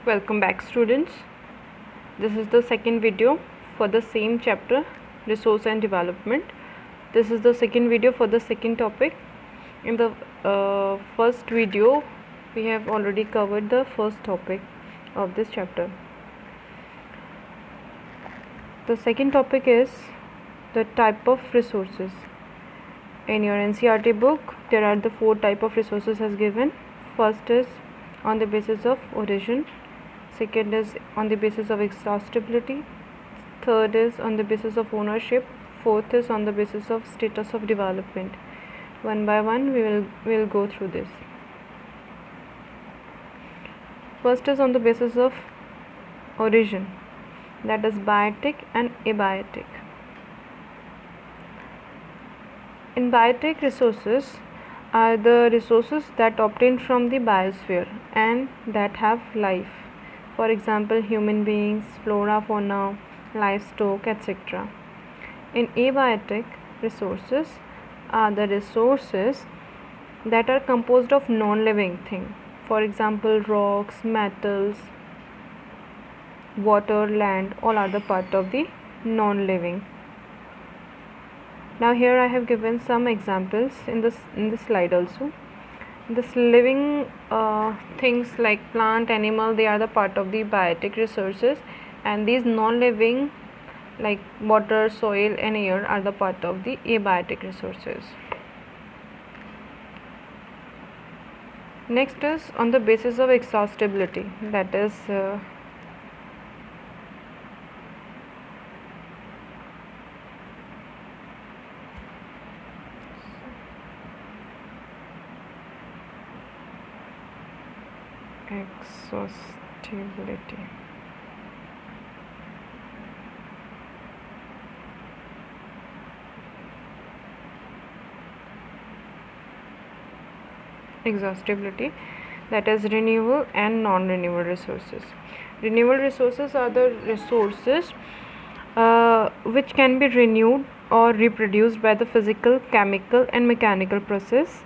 Welcome back, students. This is the second video for the same chapter, resource and development. This is the second video for the second topic. In the first video we have already covered the first topic of this chapter. The second topic is the type of resources. In your NCERT book there are the 4 type of resources as given. First is on the basis of origin, second is on the basis of exhaustibility, third is on the basis of ownership, fourth is on the basis of status of development. One by one we will go through this. First is on the basis of origin, that is biotic and abiotic. In biotic, resources are the resources that obtained from the biosphere and that have life. For example, human beings, flora, fauna, livestock, etc. In abiotic, resources are the resources that are composed of non-living things. For example, rocks, metals, water, land, all are the part of the non-living. Now here I have given some examples in this slide also. This living things like plant, animal, they are the part of the biotic resources, and these non-living like water, soil and air are the part of the abiotic resources. Next is on the basis of exhaustibility, that is exhaustibility. Exhaustibility, that is renewable and non-renewable resources. Renewable resources are the resources which can be renewed or reproduced by the physical, chemical and mechanical process.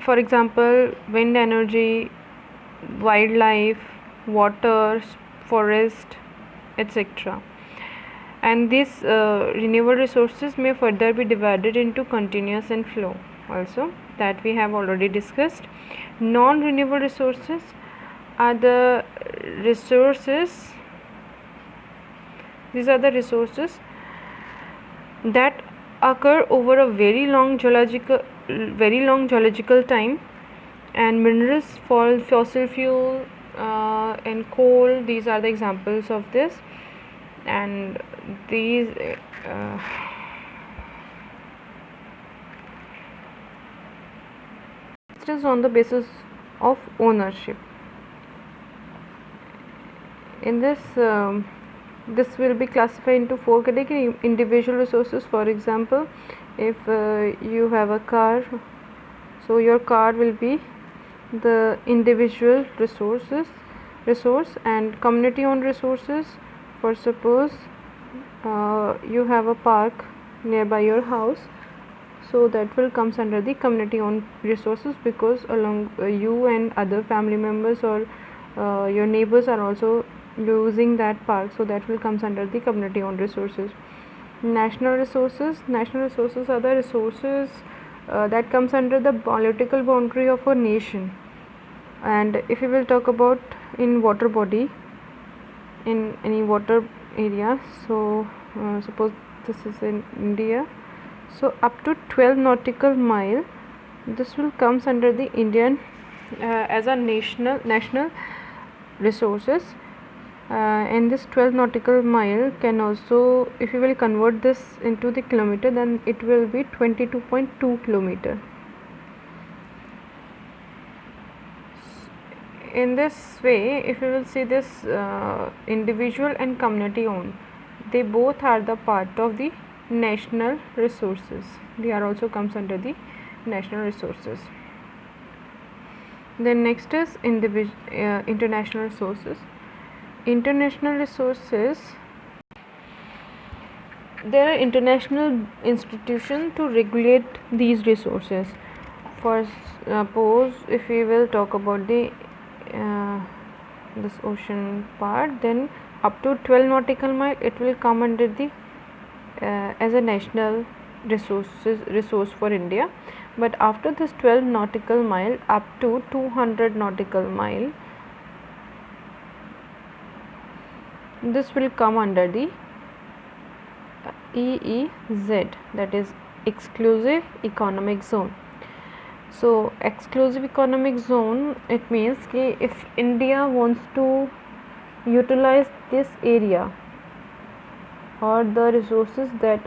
For example, wind energy, wildlife, water, forest, etc. And these renewable resources may further be divided into continuous and flow also, that we have already discussed. Non-renewable resources are the resources, these are the resources that occur over a very long geological time, and minerals, fossil fuel and coal, these are the examples of this. And these it is on the basis of ownership. In this this will be classified into 4 categories. Individual resources, for example, if you have a car, so your car will be the individual resource. And community owned resources, for suppose you have a park nearby your house, so that will comes under the community owned resources, because along you and other family members or your neighbors are also using that park, so that will comes under the community owned resources. National resources are the resources that comes under the political boundary of a nation. And if we will talk about in water body, in any water area, so suppose this is in India, so up to 12 nautical mile, this will comes under the Indian as a national resources. And this 12 nautical mile can also, if you will convert this into the kilometer, then it will be 22.2 kilometer. In this way, if you will see this individual and community owned, they both are the part of the national resources. They are also comes under the national resources. Then next is international resources. International resources, there are international institutions to regulate these resources. For suppose if we will talk about the this ocean part, then up to 12 nautical mile it will come under the as a national resource for India. But after this 12 nautical mile up to 200 nautical mile, this will come under the EEZ, that is exclusive economic zone. So exclusive economic zone, it means कि if India wants to utilize this area or the resources that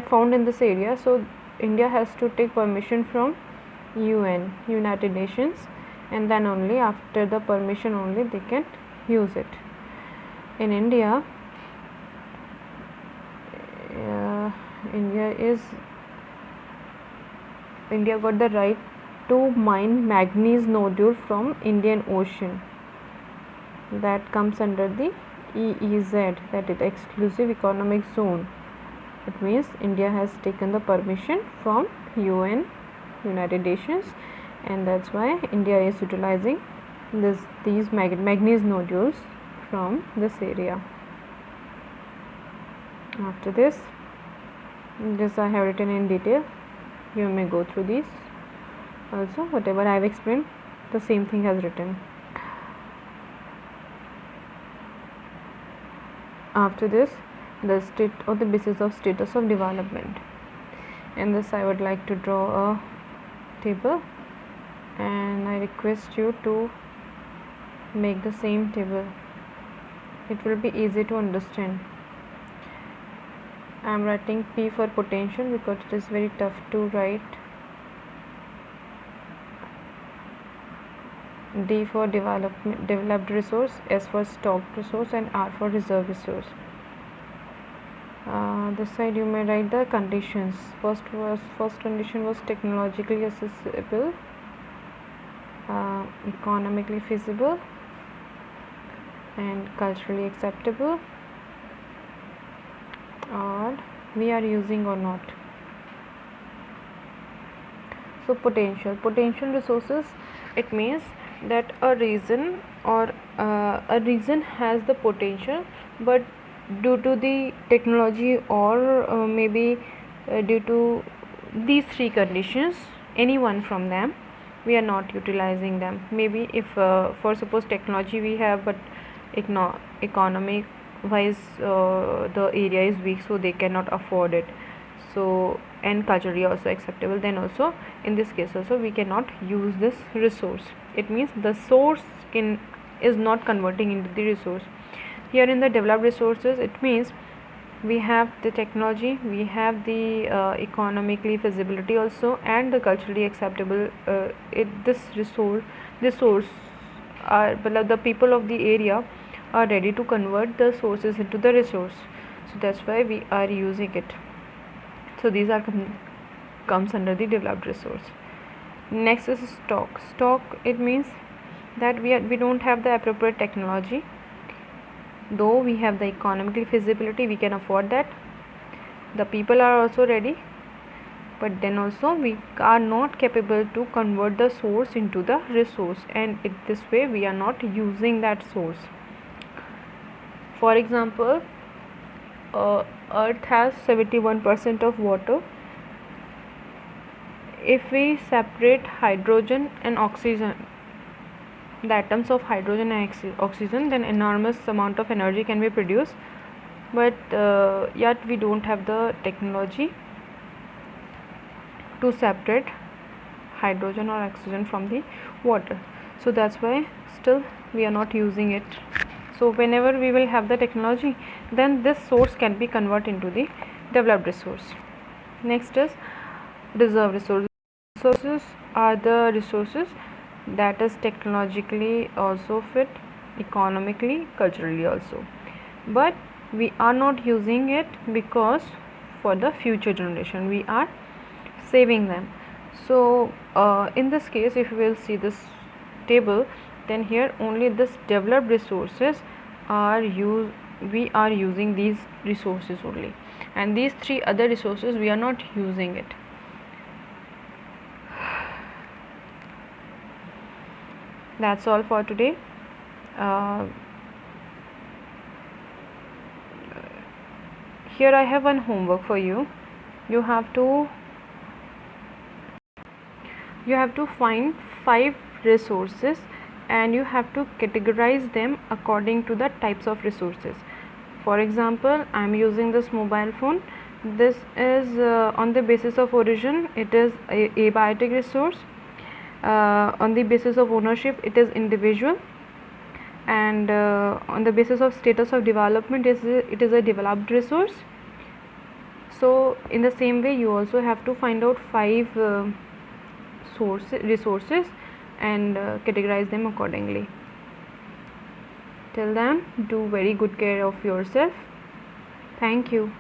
found in this area, so India has to take permission from UN, United Nations, and then only after the permission only they can use it. In India, India got the right to mine manganese nodule from Indian Ocean. That comes under the EEZ, that is exclusive economic zone. It means India has taken the permission from UN, United Nations, and that's why India is utilizing these manganese nodules from this area. After this I have written in detail. You may go through these also. Whatever I have explained, the same thing has written. After this, the state or the basis of status of development. In this I would like to draw a table, and I request you to make the same table. It will be easy to understand. I am writing P for potential because it is very tough to write. D for developed resource, S for stocked resource, and R for reserve resource. This side you may write the conditions. First condition was technologically accessible, economically feasible, and culturally acceptable, or we are using or not. So potential resources, it means that a region has the potential, but due to the technology or maybe due to these three conditions, any one from them, we are not utilizing them. Maybe if for suppose technology we have, but economic wise the area is weak, so they cannot afford it, so and culturally also acceptable, then also in this case also we cannot use this resource. It means the source is not converting into the resource. Here in the developed resources, it means we have the technology, we have the economically feasibility also, and the culturally acceptable. This resource are, the people of the area are ready to convert the sources into the resource, so that's why we are using it. So these are comes under the developed resource. Next is stock. It means that we don't have the appropriate technology, though we have the economically feasibility, we can afford that, the people are also ready, but then also we are not capable to convert the source into the resource, and this way we are not using that source. For example, Earth has 71% of water. If we separate hydrogen and oxygen, the atoms of hydrogen and oxygen, then enormous amount of energy can be produced, but yet we don't have the technology to separate hydrogen or oxygen from the water, so that's why still we are not using it. So whenever we will have the technology, then this source can be converted into the developed resource. Next is reserve resources. Resources are the resources that is technologically also fit, economically, culturally also, but we are not using it because for the future generation we are saving them. So in this case, if we will see this table, then here only this developed resources are used, we are using these resources only, and these three other resources we are not using it. That's all for today. Here I have one homework for you. You have to find 5 resources and you have to categorize them according to the types of resources. For example, I am using this mobile phone. This is on the basis of origin, it is a abiotic resource. On the basis of ownership, it is individual, and on the basis of status of development, it is a developed resource. So in the same way, you also have to find out 5 resources and categorize them accordingly. Till then, do very good care of yourself. Thank you.